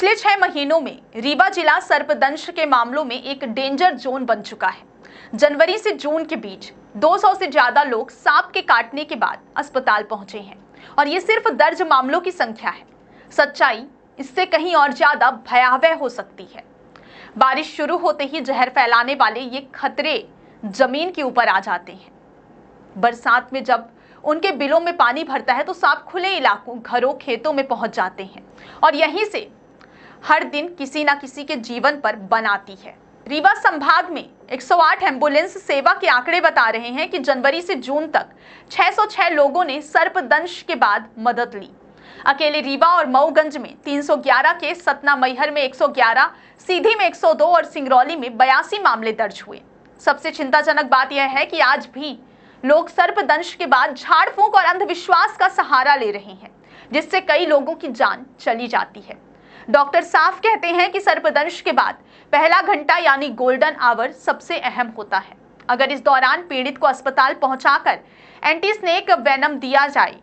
पिछले 6 महीनों में रीवा जिला सर्पदंश के मामलों में एक डेंजर जोन बन चुका है। जनवरी से जून के बीच 200 से ज्यादा लोग सांप के काटने के बाद अस्पताल पहुंचे हैं और ये सिर्फ दर्ज मामलों की संख्या है। सच्चाई इससे कहीं और ज्यादा भयावह हो सकती है। बारिश शुरू होते ही जहर फैलाने वाले ये खतरे जमीन के ऊपर आ जाते हैं। बरसात में जब उनके बिलों में पानी भरता है तो सांप खुले इलाकों, घरों, खेतों में पहुंच जाते हैं और यहीं से हर दिन किसी न किसी के जीवन पर बन आती है। रीवा संभाग में 108 एम्बुलेंस सेवा के आंकड़े बता रहे हैं कि जनवरी से जून तक 606 लोगों ने सर्पदंश के बाद मदद ली। अकेले रीवा और मऊगंज में 311 केस, सतना मैहर में 111, सीधी में 102 और सिंगरौली में 82 मामले दर्ज हुए। सबसे चिंताजनक बात यह है कि आज भी लोग सर्पदंश के बाद झाड़ फूंक और अंधविश्वास का सहारा ले रहे हैं, जिससे कई लोगों की जान चली जाती है। डॉक्टर साफ कहते हैं कि सर्पदंश के बाद पहला घंटा यानी गोल्डन आवर सबसे अहम होता है। अगर इस दौरान पीड़ित को अस्पताल पहुंचाकर एंटी स्नेक वेनम दिया जाए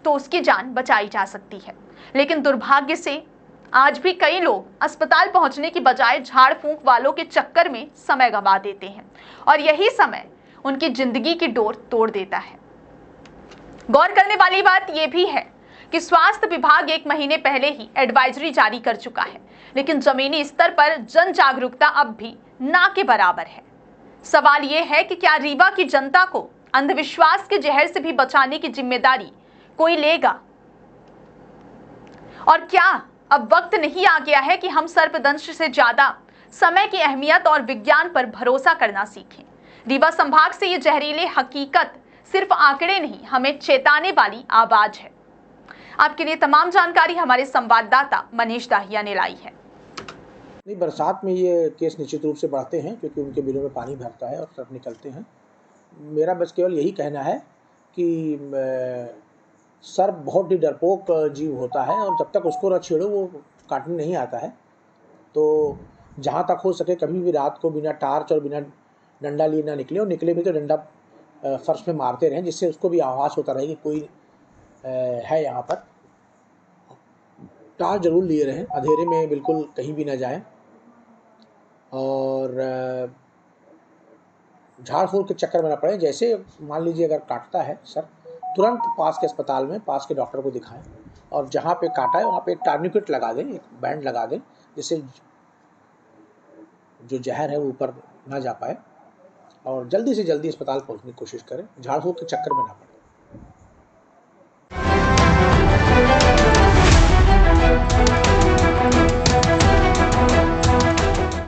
तो उसकी जान बचाई जा सकती है। लेकिन दुर्भाग्य से आज भी कई लोग अस्पताल पहुंचने की बजाय झाड़ फूंक वालों के चक्कर में समय गंवा देते हैं और यही समय उनकी जिंदगी की डोर तोड़ देता है। गौर करने वाली बात यह भी है कि स्वास्थ्य विभाग 1 महीने पहले ही एडवाइजरी जारी कर चुका है, लेकिन जमीनी स्तर पर जन जागरूकता अब भी ना के बराबर है। सवाल यह है कि क्या रीवा की जनता को अंधविश्वास के जहर से भी बचाने की जिम्मेदारी कोई लेगा? और क्या अब वक्त नहीं आ गया है कि हम सर्पदंश से ज्यादा समय की अहमियत और विज्ञान पर भरोसा करना सीखें? रीवा संभाग से ये जहरीले हकीकत सिर्फ आंकड़े नहीं, हमें चेताने वाली आवाज है। आपके लिए तमाम जानकारी हमारे संवाददाता मनीष दाहिया ने लाई है। नहीं, बरसात में ये केस निश्चित रूप से बढ़ते हैं क्योंकि उनके बिलों में पानी भरता है और सर्प निकलते हैं। मेरा बस केवल यही कहना है कि सर्प बहुत ही डरपोक जीव होता है और जब तक उसको न छेड़ो वो काटने नहीं आता है। तो जहाँ तक हो सके कभी भी रात को बिना टार्च और बिना डंडा लिए ना निकले, और निकले भी तो डंडा फर्श में मारते रहें, जिससे उसको भी आभास होता रहे कि कोई है यहाँ पर। टार्च जरूर लिए रहें, अंधेरे में बिल्कुल कहीं भी ना जाएं और झाड़ फूंक के चक्कर में ना पड़े। जैसे मान लीजिए अगर काटता है सर, तुरंत पास के अस्पताल में पास के डॉक्टर को दिखाएं और जहाँ पे काटा है वहाँ पे एक टर्निकेट लगा दें, एक बैंड लगा दें, जिससे जो जहर है वो ऊपर ना जा पाए, और जल्दी से जल्दी अस्पताल पहुँचने की कोशिश करें। झाड़ फूंक के चक्कर में ना पड़े।